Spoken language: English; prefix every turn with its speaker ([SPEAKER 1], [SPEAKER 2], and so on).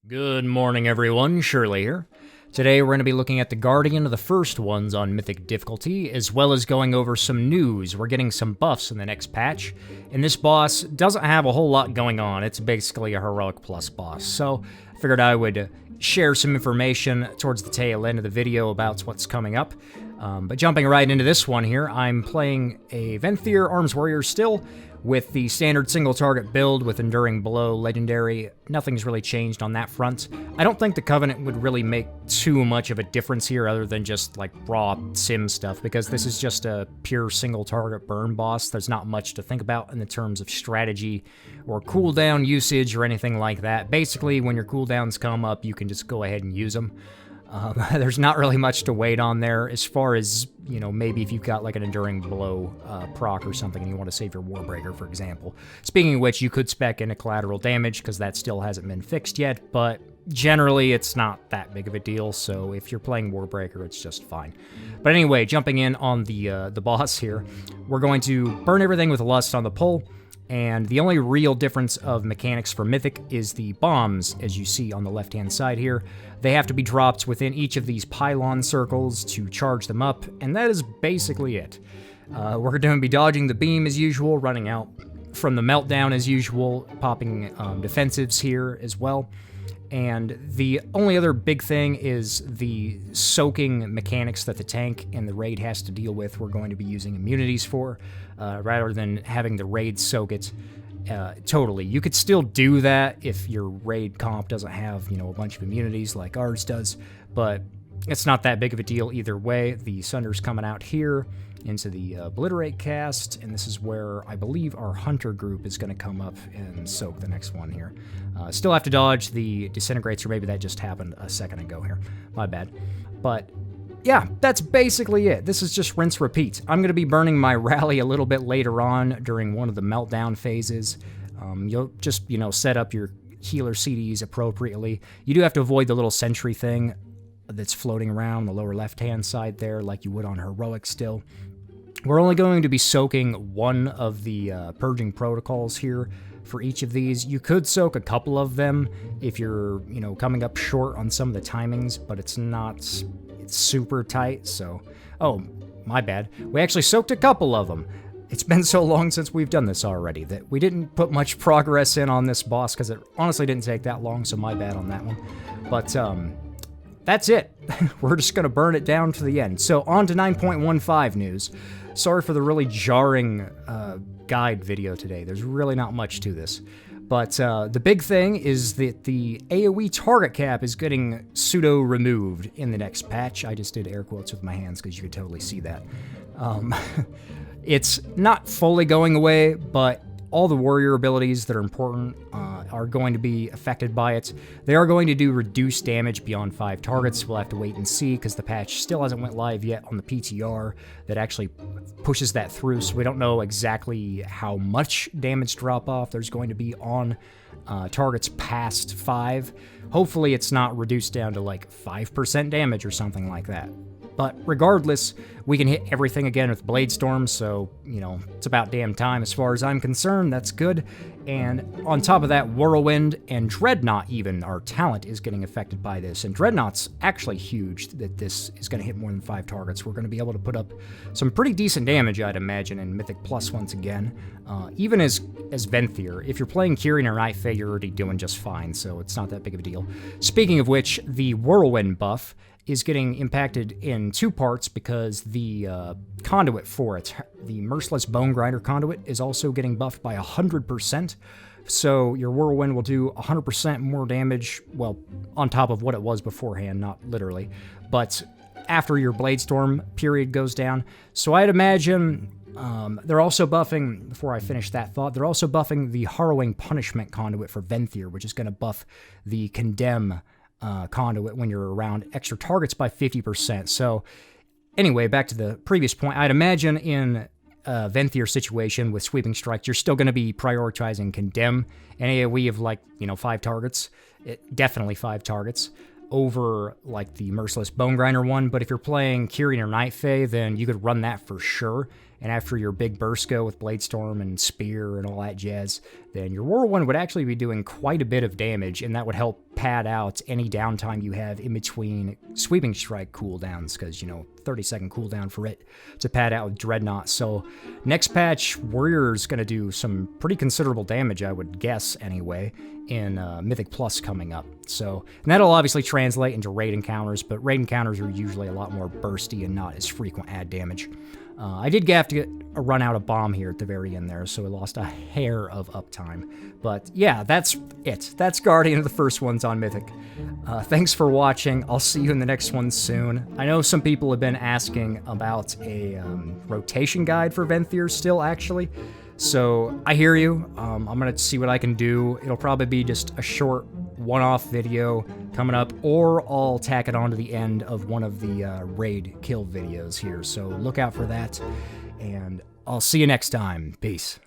[SPEAKER 1] Good morning, everyone. Shirley here. Today we're going to be looking at the Guardian of the First Ones on Mythic difficulty, as well as going over some news. We're getting some buffs in the next patch, and this boss doesn't have a whole lot going on. It's basically a Heroic Plus boss, so I figured I would share some information towards the tail end of the video about what's coming up. But jumping right into this one here, I'm playing a Venthyr Arms Warrior still, with the standard single target build with Enduring Blow Legendary. Nothing's really changed on that front. I don't think the Covenant would really make too much of a difference here other than just like raw sim stuff, because this is just a pure single target burn boss. There's not much to think about in the terms of strategy or cooldown usage or anything like that. Basically, when your cooldowns come up, you can just go ahead and use them. There's not really much to wait on there as far as, you know, maybe if you've got like an Enduring Blow proc or something and you want to save your Warbreaker, for example. Speaking of which, you could spec into collateral damage because that still hasn't been fixed yet, but generally it's not that big of a deal, so if you're playing Warbreaker, it's just fine. But anyway, jumping in on the boss here, we're going to burn everything with Lust on the pull. And the only real difference of mechanics for Mythic is the bombs, as you see on the left-hand side here. They have to be dropped within each of these pylon circles to charge them up, and that is basically it. We're going to be dodging the beam as usual, running out from the meltdown as usual, popping defensives here as well. And the only other big thing is the soaking mechanics that the tank and the raid has to deal with. We're going to be using immunities for, rather than having the raid soak it totally. You could still do that if your raid comp doesn't have, you know, a bunch of immunities like ours does, but it's not that big of a deal either way. The Sunder's coming out here into the Obliterate cast, and this is where I believe our Hunter group is going to come up and soak the next one here. Still have to dodge the Disintegrates, or maybe that just happened a second ago here. My bad. But yeah, that's basically it. This is just rinse repeat. I'm going to be burning my rally a little bit later on during one of the meltdown phases. You'll just, you know, set up your healer CDs appropriately. You do have to avoid the little sentry thing that's floating around the lower left-hand side there, like you would on Heroic still. We're only going to be soaking one of the purging protocols here for each of these. You could soak a couple of them if you're, you know, coming up short on some of the timings, but it's super tight, so... Oh, my bad. We actually soaked a couple of them. It's been so long since we've done this already that we didn't put much progress in on this boss, because it honestly didn't take that long, so my bad on that one. But, that's it. We're just going to burn it down to the end. So on to 9.15 news. Sorry for the really jarring guide video today. There's really not much to this. But the big thing is that the AoE target cap is getting pseudo-removed in the next patch. I just did air quotes with my hands because you could totally see that. It's not fully going away, but all the warrior abilities that are important are going to be affected by it. They are going to do reduced damage beyond 5 targets. We'll have to wait and see, because the patch still hasn't went live yet on the PTR that actually pushes that through, so we don't know exactly how much damage drop-off there's going to be on targets past 5. Hopefully it's not reduced down to like 5% damage or something like that. But regardless, we can hit everything again with Blade Storm, so, you know, it's about damn time as far as I'm concerned. That's good. And on top of that, Whirlwind and Dreadnought even, our talent is getting affected by this. And Dreadnought's actually huge that this is going to hit more than 5 targets. We're going to be able to put up some pretty decent damage, I'd imagine, in Mythic Plus once again. Even as Venthyr. If you're playing Kyrian or Night Fae, you're already doing just fine, so it's not that big of a deal. Speaking of which, the Whirlwind buff is getting impacted in 2 parts because the conduit for it, the Merciless Bone Grinder conduit, is also getting buffed by 100%. So your Whirlwind will do 100% more damage, well, on top of what it was beforehand, not literally, but after your Blade Storm period goes down. So I'd imagine they're also buffing, before I finish that thought, they're also buffing the Harrowing Punishment conduit for Venthyr, which is going to buff the Condemn conduit when you're around extra targets by 50%. So anyway, back to the previous point, I'd imagine in a Venthyr situation with Sweeping Strikes, you're still going to be prioritizing Condemn, an AoE of like, you know, 5 targets, definitely 5 targets, over like the Merciless Bone Grinder one. But if you're playing Kyrian or Night Fae, then you could run that for sure, and after your big burst go with Bladestorm and Spear and all that jazz, then your Whirlwind would actually be doing quite a bit of damage, and that would help pad out any downtime you have in between Sweeping Strike cooldowns, because, 30-second cooldown for it to pad out with Dreadnought. So next patch, Warrior's going to do some pretty considerable damage, I would guess, anyway, in Mythic Plus coming up. So, and that'll obviously translate into raid encounters, but raid encounters are usually a lot more bursty and not as frequent add damage. I did have to get a run out of bomb here at the very end there, so we lost a hair of uptime. But yeah, that's it. That's Guardian of the First Ones on Mythic. Thanks for watching. I'll see you in the next one soon. I know some people have been asking about a rotation guide for Venthyr still, actually. So I hear you. I'm going to see what I can do. It'll probably be just a short one-off video coming up, or I'll tack it on to the end of one of the raid kill videos here. So look out for that, and I'll see you next time. Peace.